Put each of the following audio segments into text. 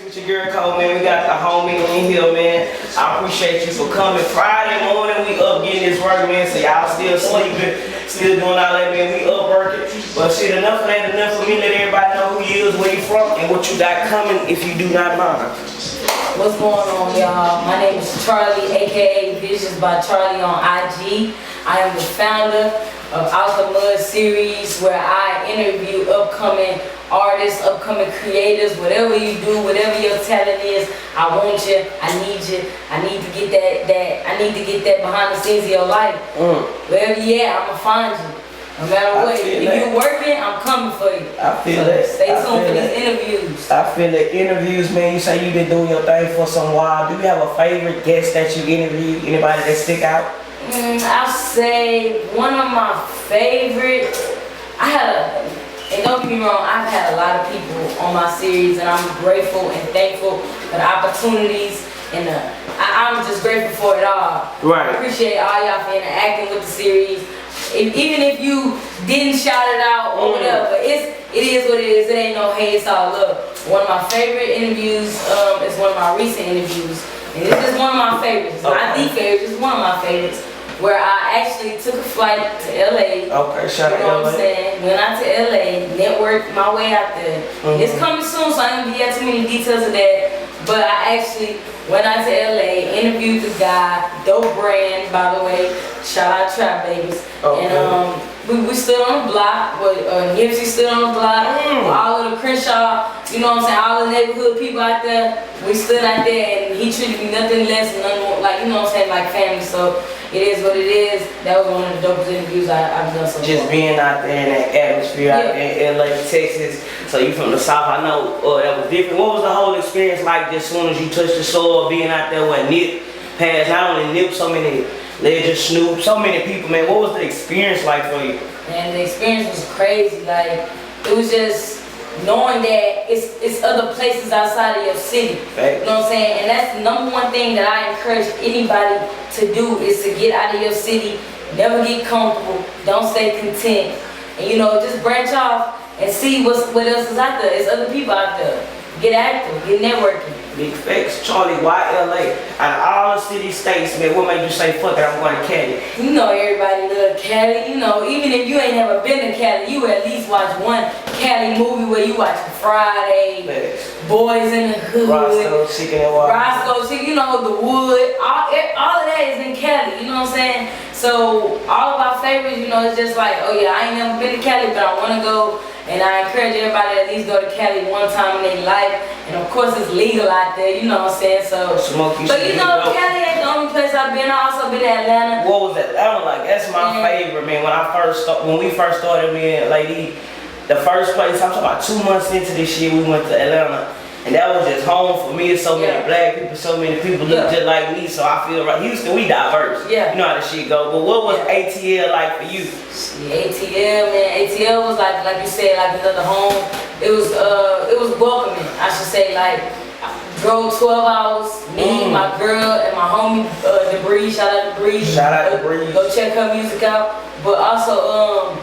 with your girl Cole, man. We got the homie in here, man. I appreciate you for coming. Friday morning, we up getting this work, man. So y'all still sleeping, still doing all that, man. We up working. But shit, enough of that, enough for me. Let everybody know who you is, where you from, and what you got coming if you do not mind. What's going on, y'all? My name is Charlie, aka VisionzByCharlie on IG. I am the founder of Out the Mud series, where I interview upcoming artists, upcoming creators, whatever you do, whatever your talent is. I want you, I need you, I need to get I need to get that behind the scenes of your life. Wherever you at, I'ma find you. No matter what, if you're working, I'm coming for you. I feel that. Stay tuned for these interviews. I feel that interviews, man. You say you've been doing your thing for some while. Do you have a favorite guest that you interviewed? Anybody that stick out? I'll say one of my favorite. And don't get me wrong, I've had a lot of people on my series, and I'm grateful and thankful for the opportunities, and I'm just grateful for it all. Right. I appreciate all y'all for interacting with the series. Even if you didn't shout it out or whatever, it is what it is. It ain't no hate, it's all love. One of my favorite interviews is one of my recent interviews, and this is one of my favorites. Not the favorite, it's one of my favorites. Where I actually took a flight to LA. Okay, shout out to LA. You know what I'm saying? Went out to LA, networked my way out there. It's coming soon, so I ain't gonna get too many details of that. But I actually went out to LA, interviewed the guy, dope brand, by the way. Shout out Trap Babies. Okay. And we stood on the block, Nipsey stood on the block, all of the Crenshaw, you know what I'm saying, all the neighborhood people out there. We stood out there, and he treated me nothing less and nothing more, like, you know what I'm saying, like family. So it is what it is. That was one of the dopest interviews I've done so far. Just being out there in that atmosphere, out there in LA, Texas. So you from the South, I know that was different. What was the whole experience like as soon as you touched the soil, being out there where Nip passed, not only Nip, so many legends, Snoop, so many people, man. What was the experience like for you? Man, the experience was crazy. Like, it was just knowing that it's other places outside of your city. Right. You know what I'm saying? And that's the number one thing that I encourage anybody to do, is to get out of your city, never get comfortable, don't stay content, and you know, just branch off and see what else is out there. There's other people out there. Get active, get networking. Big facts. Charlie, why LA? Out of all the city states, man, what made you say, fuck it, I'm going to Cali? You know everybody love Cali. You know, even if you ain't never been to Cali, you at least watch one Cali movie where you watch Friday, Boys in the Hood, Roscoe Chicken and Water. Roscoe Chicken, you know, The Wood. All of that is in Cali, you know what I'm saying? So all of our favorites, you know, it's just like, oh yeah, I ain't never been to Cali, but I want to go. And I encourage everybody to at least go to Cali one time in their life. And of course it's legal out there, you know what I'm saying? So, but you know, Cali ain't the only place I've been. I also been to Atlanta. What was Atlanta like? That's my favorite, man. When we first started, man, lady, the first place, I'm talking about 2 months into this year, we went to Atlanta. And that was just home for me. It's so many black people, so many people look just like me, so I feel right. Houston, we diverse. You know how the shit go. But what was ATL like for you? ATL, man. ATL was like you said, like another home. It was welcoming, I should say. Like, drove 12 hours, me, my girl, and my homie, Debris. Shout out to Debris. Shout out to Debris. Go check her music out. But also,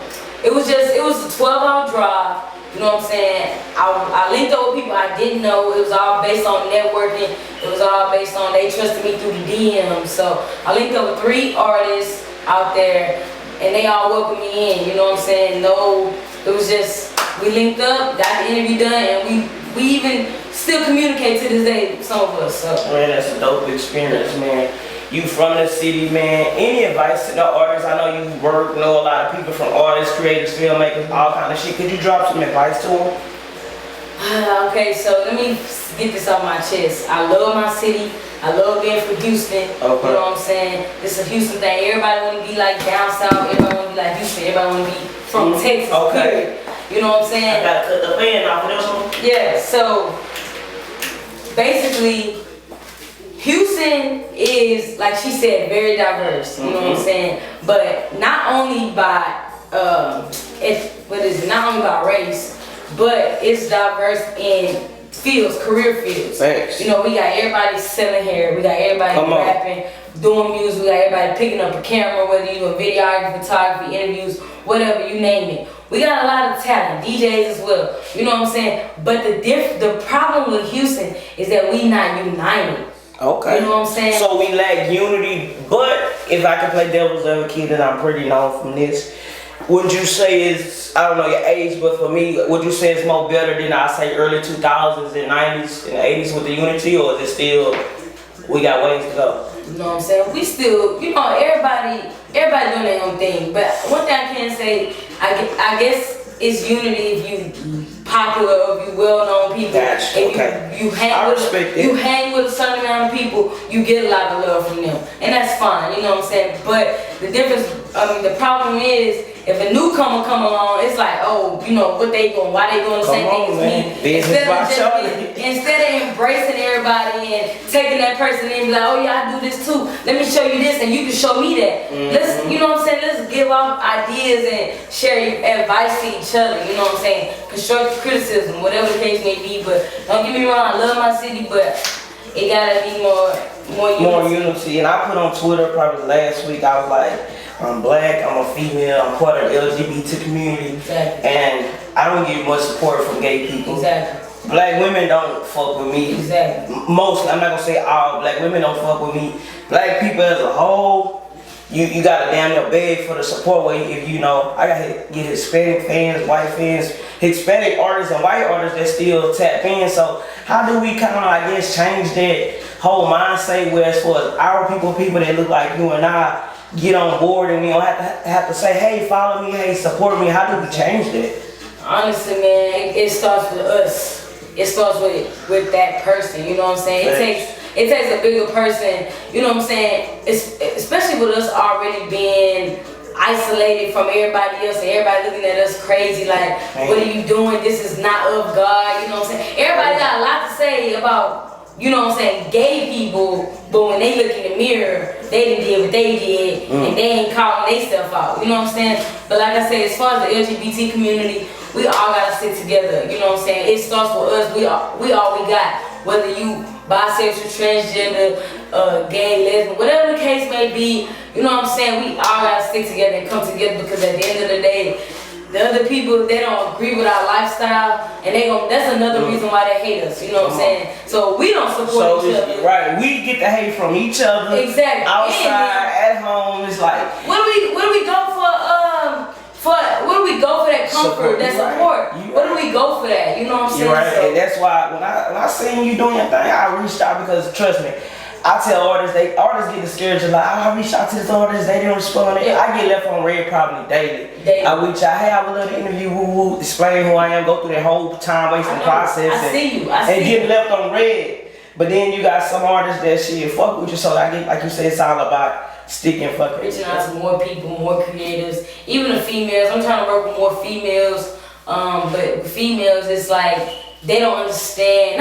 it was a 12-hour drive. You know what I'm saying? I linked up with people I didn't know. It was all based on networking. It was all based on they trusted me through the DMs. So I linked up with 3 artists out there, and they all welcomed me in. You know what I'm saying? No, it was just, we linked up, got the interview done, and we even still communicate to this day, some of us. So. Man, that's a dope experience, man. You from the city, man. Any advice to the artists? I know you know a lot of people from artists, creators, filmmakers, all kind of shit. Could you drop some advice to them? Okay, so let me get this off my chest. I love my city. I love being from Houston. You know what I'm saying? It's a Houston thing. Everybody want to be like down south. Everybody want to be like Houston. Everybody want to be from Texas. Period. You know what I'm saying? I gotta cut the fan off of this one. Yeah. So basically, Houston is, like she said, very diverse. You know what I'm saying? But not only by not only by race, but it's diverse in fields, career fields. Thanks. You know, we got everybody selling hair, we got everybody rapping, doing music, we got everybody picking up a camera, whether you do videography, photography, interviews, whatever, you name it. We got a lot of talent, DJs as well. You know what I'm saying? But the problem with Houston is that we not united. Okay. You know what I'm saying? So we lack unity, but if I can play devil's advocate, then I'm pretty known from this. Would you say it's, I don't know your age, but for me, would you say it's more better than I say early 2000s and 90s and 80s with the unity, or is it still, we got ways to go? You know what I'm saying? We still, you know, everybody doing their own thing. But one thing I can say, I guess it's unity if you popular or if you well-known people. Gotcha. If Okay. you hang with a certain amount of people, you get a lot of love from them. And that's fine, you know what I'm saying? But the difference, the problem is, if a newcomer come along, it's like, oh, you know, why they doing the same thing as me? Instead of embracing everybody and taking that person and be like, oh yeah, I do this too. Let me show you this and you can show me that. Let's, you know what I'm saying? Let's give off ideas and share advice to each other, you know what I'm saying? Constructive criticism, whatever the case may be. But don't get me wrong, I love my city, but it gotta be more unity. More unity. And I put on Twitter probably last week, I was like, I'm black, I'm a female, I'm part of the LGBT community, Exactly. and I don't get much support from gay people. Exactly. Black women don't fuck with me. Exactly. Mostly, I'm not gonna say all black women don't fuck with me. Black people as a whole, you gotta damn near beg for the support. Where if you know, I gotta get Hispanic fans, white fans, Hispanic artists and white artists that still tap in. So how do we kind of, I guess, change that whole mindset where as far as our people that look like you and I get on board and we don't have to say, hey, follow me, hey, support me. How do we change that? Honestly, man, it starts with us. It starts with that person. You know what I'm saying? It takes a bigger person. You know what I'm saying? Especially with us already being isolated from everybody else and everybody looking at us crazy like, what are you doing? This is not of God. You know what I'm saying? Everybody got a lot to say about, you know what I'm saying, gay people, but when they look in the mirror, they didn't did what they did, and they ain't calling themselves out. You know what I'm saying? But like I said, as far as the LGBT community, we all gotta stick together. You know what I'm saying? It starts with us. We all we got. Whether you bisexual, transgender, gay, lesbian, whatever the case may be, you know what I'm saying? We all gotta stick together and come together, because at the end of the day, the other people, they don't agree with our lifestyle, and that's another reason why they hate us, you know what I'm saying? So we don't support each other. Right, we get the hate from each other. Exactly. Outside, at home, it's like, where do we go for that comfort, that support? Where do we go for that? You know what I'm saying? You're right, So, and that's why when I seen you doing your thing, I reached out because trust me, I tell artists get discouraged like, I reached out to this artist, they didn't respond. Yeah. I get left on red probably daily. I reach out, hey, I would love to interview, explain who I am, go through that whole time wasting process. I see you. And get left on red. But then you got some artists that shit fuck with you, so I get, like you said, it's all about sticking fucking. Reaching out to more people, more creators, even the females. I'm trying to work with more females, but with females, it's like they don't understand.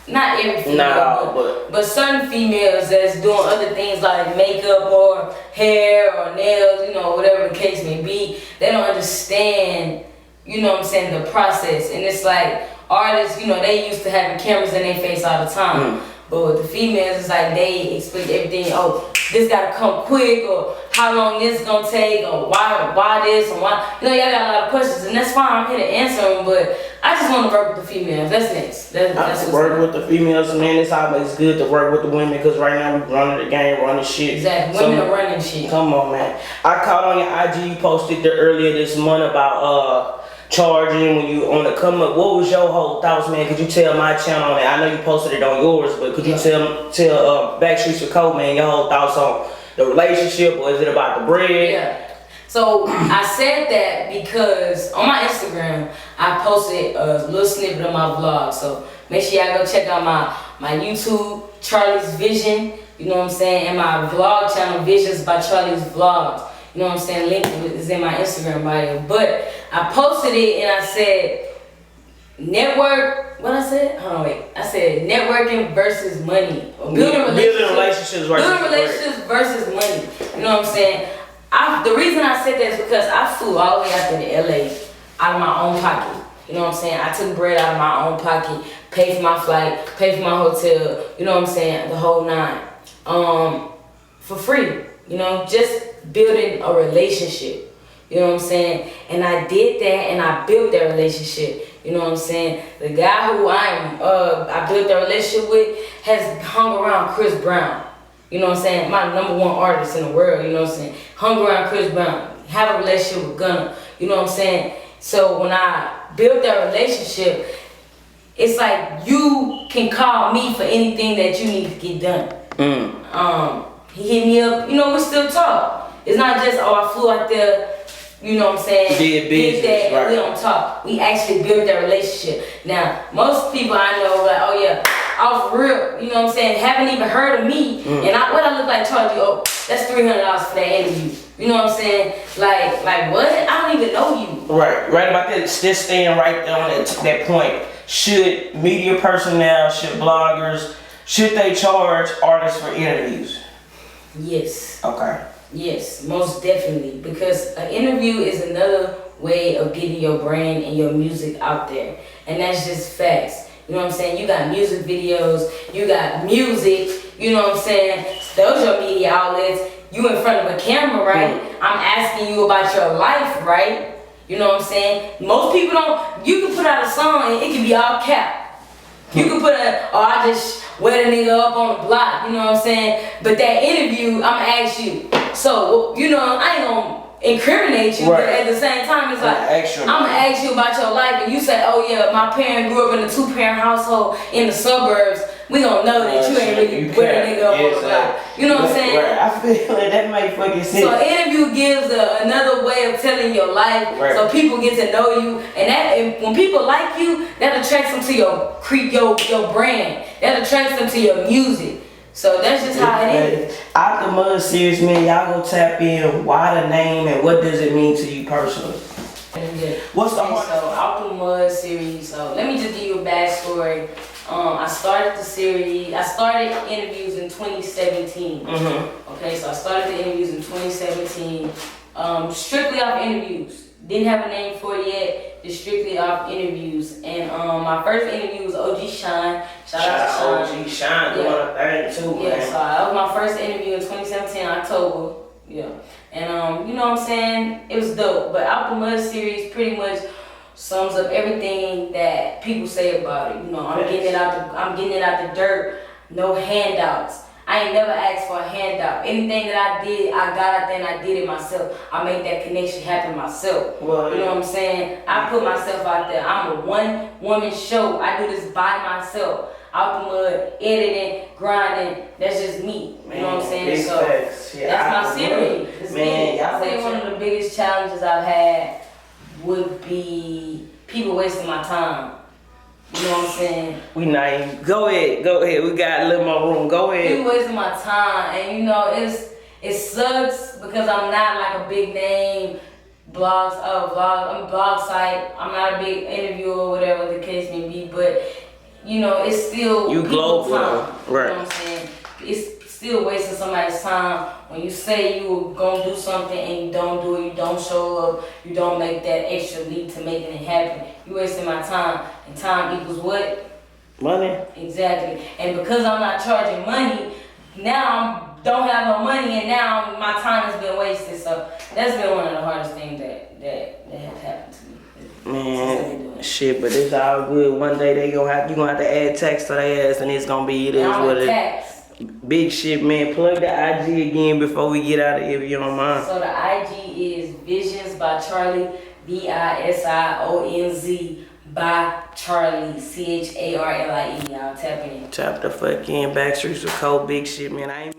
Not every female, but certain females that's doing other things like makeup or hair or nails, you know, whatever the case may be. They don't understand, you know what I'm saying, the process. And it's like artists, you know, they used to having cameras in their face all the time. But with the females, it's like they expect everything, oh, this gotta come quick, or how long this gonna take, or why this, and why, you know, y'all got a lot of questions, and that's fine, I'm here to answer them, but I just wanna work with the females, that's next. That's work with the females, man, it's always good to work with the women, because right now we running the game, running shit. Exactly, women are running shit. Come on, man. I caught on your IG, you posted earlier this month about, charging when you on the come up. What was your whole thoughts, man? Could you tell my channel that I know you posted it on yours, but could you tell Backstreets with Code, man, your whole thoughts on the relationship, or is it about the bread? Yeah. So I said that because on my Instagram I posted a little snippet of my vlog. So make sure y'all go check out my YouTube, Charlie's Vision, you know what I'm saying, and my vlog channel, VisionzByCharlie's Vlogs. You know what I'm saying? Link is in my Instagram bio. But I posted it and I said, what I said? Hold on, wait. I said networking versus money. Or building relationships versus money. You know what I'm saying? The reason I said that is because I flew all the way out to LA out of my own pocket. You know what I'm saying? I took bread out of my own pocket, paid for my flight, paid for my hotel, you know what I'm saying? The whole nine. For free. You know, just building a relationship. You know what I'm saying? And I did that and I built that relationship. You know what I'm saying? The guy who I built that relationship with has hung around Chris Brown. You know what I'm saying? My #1 artist in the world, you know what I'm saying? Hung around Chris Brown. Have a relationship with Gunna. You know what I'm saying? So when I built that relationship, it's like you can call me for anything that you need to get done. He hit me up, you know, we still talk. It's not just, oh, I flew out there, you know what I'm saying? Did business, that, right. We don't talk. We actually built that relationship. Now, most people I know like, oh yeah, off real, you know what I'm saying, haven't even heard of me. And what I look like charge you, oh, that's $300 for that interview. You know what I'm saying? Like what? I don't even know you. Right about that. Just staying right there on that point. Should media personnel, should bloggers, should they charge artists for interviews? Yes. Okay. Yes, most definitely. Because an interview is another way of getting your brand and your music out there. And that's just facts. You know what I'm saying? You got music videos, you got music, you know what I'm saying? Those are your media outlets. You in front of a camera, right? I'm asking you about your life, right? You know what I'm saying? Most people don't, you can put out a song and it can be all cap. You can put I just wear the nigga up on the block, you know what I'm saying? But that interview, I'ma ask you. So, you know, I ain't gonna incriminate you, but at the same time, it's like, I'ma ask you about your life, and you say, oh yeah, my parent grew up in a 2-parent household in the suburbs. We gonna know that you ain't really put a nigga up on the block. You know what I'm saying? Right. I feel like that make fucking sense. So an interview gives another way of telling your life, so people get to know you, and when people like you, that attracts them to your brand. That attracts them to your music. So that's just how it is. Out the Mud series, man, y'all go tap in. Why the name and what does it mean to you personally? What's the So Out the Mud series. So let me just give you a backstory. I started the series. I started interviews in 2017. Okay, so I started the interviews in 2017. Strictly off interviews. Didn't have a name for it yet. Just strictly off interviews. And my first interview was OG Shine. Shout out to Shine. OG Shine doing a thing too, man. Yeah, so that was my first interview in 2017, October. Yeah. And you know what I'm saying? It was dope. But Out the Mud series pretty much sums up everything that people say about it. You know, I'm getting it out the dirt, no handouts. I ain't never asked for a handout. Anything that I did, I got out there and I did it myself. I made that connection happen myself. Well, you know what I'm saying? I put myself out there. I'm a one-woman show. I do this by myself. Out the mud, editing, grinding. That's just me. You know what I'm saying? So that's my series. I say one of the biggest challenges I've had would be people wasting my time. You know what I'm saying? We naive. Go ahead. We got a little more room. Go ahead. People wasting my time, and you know it sucks because I'm not like a big name blog site. I'm not a big interviewer or whatever the case may be, but you know it's still you global time. right? You know what I'm saying? It's still wasting somebody's time when you say you were gonna do something and you don't do it. You don't show up. You don't make that extra leap to making it happen. You wasting my time, and time equals what? Money. Exactly. And because I'm not charging money, now I don't have no money, and now my time has been wasted. So that's been one of the hardest things that has happened to me. Man, shit, but it's all good. One day you gonna have to add tax to their ass, and it's gonna be it is what it is. Big shit, man. Plug the IG again before we get out of here, if you don't mind. So the IG is VisionzByCharlie, VisionzByCharlie, CHARLIE. Y'all tap in. Tap the fucking Backstreets with Cole. Big shit, man.